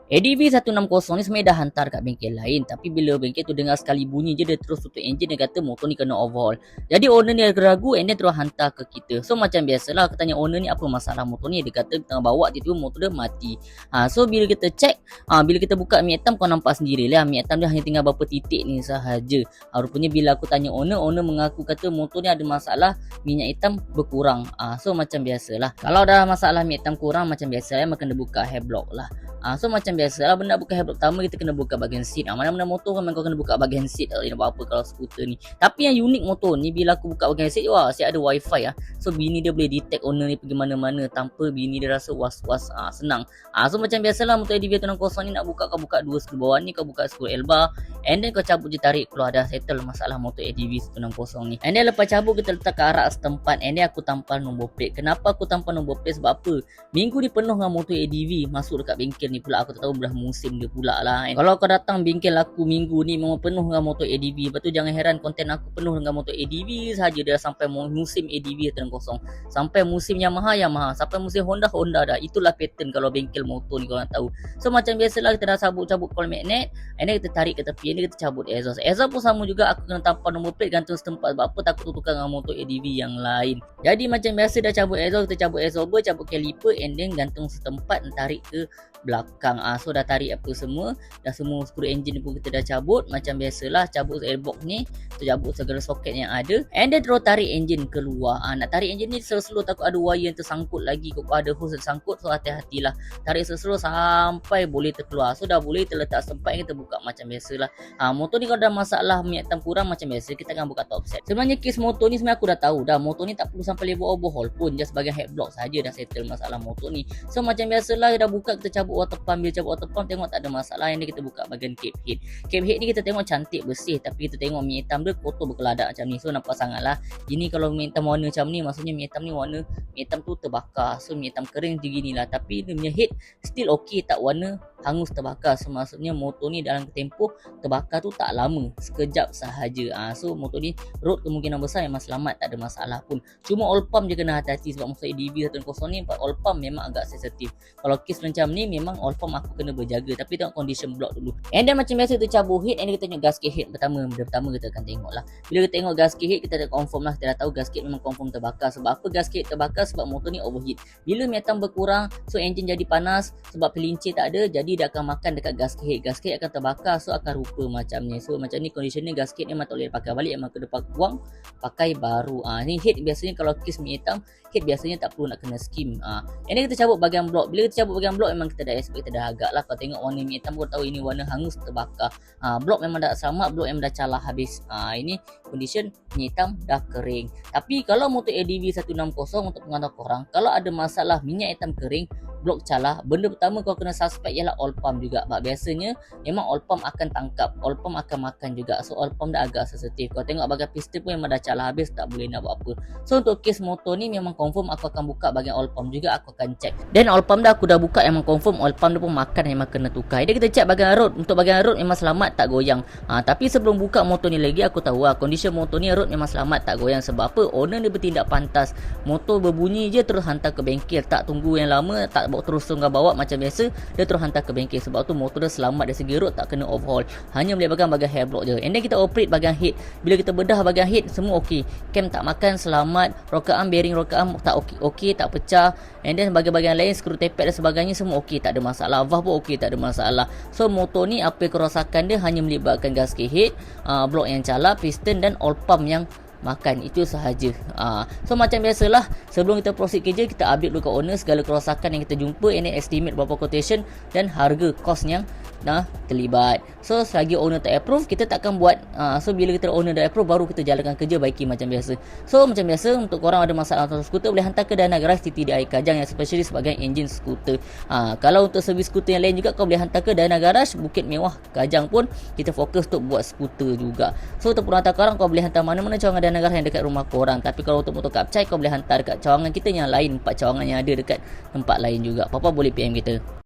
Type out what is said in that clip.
ADV 160 ni sebenarnya dah hantar kat bengkel lain, tapi bila bengkel tu dengar sekali bunyi je dia terus tutup enjin, dia kata motor ni kena overhaul. Jadi owner ni ragu and dia terus hantar ke kita. So macam biasalah, aku tanya owner ni apa masalah motor ni, dia kata tengah bawa tiba-tiba motor dia mati. So bila kita check, bila kita buka minyak hitam kau nampak sendirilah minyak hitam dia hanya tinggal berapa titik ni sahaja. Rupanya bila aku tanya owner mengaku kata motor ni ada masalah minyak hitam berkurang. So macam biasalah, kalau dah masalah minyak hitam kurang macam biasa memang kena buka hair block lah. So macam biasalah, benda buka hair block pertama kita kena buka bahagian seat. Mana-mana motor kan kau kena buka bahagian seat, tak boleh nak buat apa kalau skuter ni. Tapi yang unik motor ni, bila aku buka bahagian seat, wah asyik ada wifi So bini dia boleh detect owner ni pergi mana-mana tanpa bini dia rasa was-was. Senang. So macam biasalah, motor ADV 160 ni nak buka, kau buka dua skru bawah ni, kau buka skru L-bar, and then kau cabut je, tarik keluar, dah settle masalah motor ADV 160 ni. And then lepas cabut kita letak ke arah setempat, and then aku tampal nombor plate. Kenapa aku tampal nombor plate? Sebab apa? Minggu ni penuh dengan motor ADV masuk dekat bengkel ni pula. Aku tak tahu belah musim dia pula lah. Kalau kau datang bengkel aku minggu ni memang penuh dengan motor ADV. Lepas tu jangan heran konten aku penuh dengan motor ADV sahaja. Dia sampai musim ADV 160, sampai musim Yamaha, sampai musim Honda dah. Itulah pattern kalau bengkel motor ni, kau nak tahu. So macam biasalah, kita dah cabut coil magnet, and then kita tarik ke tepi, and then kita cabut exhaust. Exhaust pun sama juga, aku kena tampal nombor plate gantung setempat. Sebab apa? Takut tukar dengan motor ADV yang lain. Jadi macam biasa dah cabut exhaust, kita cabut exhauster, cabut caliper, and then gantung setempat, tarik ke belakang. So dah tarik apa semua, dah semua skru enjin pun kita dah cabut. Macam biasalah, cabut airbox ni, kita cabut segala soket yang ada, and then terus tarik enjin keluar. Nak tarik enjin ni slow-slow, takut ada wire yang tersangkut lagi, kau ada hose tersangkut. So hati-hatilah, tarik slow-slow sampai boleh terkeluar. So dah boleh terletak sempat, kita buka macam biasalah. Motor ni kalau ada masalah minyak hitam kurang, macam biasa kita akan buka top set. Sebenarnya kes motor ni sebenarnya aku dah tahu dah, motor ni tak perlu sampai level overhaul pun, just bahagian head block saja dah settle masalah motor ni. So macam biasalah, dah buka, kita cabut water pump. Bila cabut water pump tengok tak ada masalah, yang ni kita buka bahagian cape head. Cape head ni kita tengok cantik bersih, tapi kita tengok minyak hitam dia kotor berkeladak macam ni. So nampak sangat lah. Ini kalau minyak hitam warna macam ni, maksudnya minyak hitam ni warna minyak hitam tu terbakar. So minyak hitam kering macam gini lah, tapi dia punya head still okay, tak warna hangus terbakar. So maksudnya motor ni dalam tempoh terbakar tu tak lama, sekejap sahaja. So motor ni road kemungkinan besar memang selamat, tak ada masalah pun. Cuma oil pump je kena hati-hati, sebab motor ADV 160 ni oil pump memang agak sensitif. Kalau kes macam ni memang oil pump aku kena berjaga, tapi tengok condition block dulu. And then macam biasa kita cabut head, and then kita tengok gasket head pertama kita akan tengok lah. Bila kita tengok gasket head, kita dah confirm lah, kita dah tahu gasket memang confirm terbakar. Sebab apa gasket terbakar? Sebab motor ni overheat. Bila minyak hitam berkurang, so enjin jadi panas, sebab pelincir tak ada, jadi dia akan makan dekat gasket head. Gasket akan terbakar, so akan rupa macam ni. So macam ni condition ni, gasket ni memang tak boleh pakai balik, memang kena buang, pakai baru. Ni head biasanya kalau kes minyak hitam, head biasanya tak perlu nak kena skim. Ini kita cabut bahagian blok. Bila kita cabut bahagian blok, memang kita dah expect, kita dah agak lah. Kau tengok warna minyak hitam, kau tahu ini warna hangus terbakar. Blok memang dah selamat, blok memang dah calah habis. Ini condition minyak hitam dah kering. Tapi kalau motor ADV 160, untuk pengetahuan korang, kalau ada masalah minyak hitam kering, blok calah, benda pertama kau kena suspect ialah oil pump juga. Sebab biasanya memang oil pump akan tangkap, oil pump akan makan juga. So oil pump dah agak sensitif. Kau tengok bahagian piston pun memang dah calah habis, tak boleh nak buat apa. So untuk kes motor ni memang confirm aku akan buka bahagian oil pump juga, aku akan check. Dan oil pump dah aku dah buka, memang confirm oil pump dia pun makan, memang kena tukar. Jadi kita check bahagian road. Untuk bahagian road memang selamat, tak goyang. Tapi sebelum buka motor ni lagi, aku tahu condition motor ni road memang selamat, tak goyang. Sebab apa? Owner dia bertindak pantas. Motor berbunyi je terus hantar ke bengkel, tak tunggu yang lama, tak bawa terus tunggal bawa macam biasa, dia terus hantar ke bengkel. Sebab tu motor dia selamat dari segi road, tak kena overhaul, hanya melibatkan bahagian hair block je. And then kita operate bahagian head. Bila kita bedah bahagian head, semua okey. Cam tak makan, selamat. Rocker arm, bearing rocker arm tak okey, tak pecah. And then bahagian-bahagian lain, skru tepet dan sebagainya semua okey, tak ada masalah. Valve pun okey, tak ada masalah. So motor ni apa kerosakan dia hanya melibatkan gasket head, blok yang calar, piston dan oil pump yang makan, itu sahaja. So macam biasalah, sebelum kita proceed kerja, kita update dulu ke owner segala kerosakan yang kita jumpa, and then estimate berapa quotation dan harga kos yang terlibat. So selagi owner tak approve, kita takkan buat. So bila kita owner dah approve, baru kita jalankan kerja baiki macam biasa. So macam biasa, untuk korang ada masalah untuk skuter, boleh hantar ke Dana Garage TTDI Kajang yang specially sebagai enjin skuter. Kalau untuk servis skuter yang lain juga, kau boleh hantar ke Dana Garage Bukit Mewah Kajang pun, kita fokus untuk buat skuter juga. So untuk perantau korang, kau boleh hantar mana-mana cawangan Dana Garage yang dekat rumah korang. Tapi kalau untuk motor kapcai, kau boleh hantar dekat cawangan kita yang lain, 4 cawangan yang ada dekat tempat lain juga. Apa-apa boleh PM kita.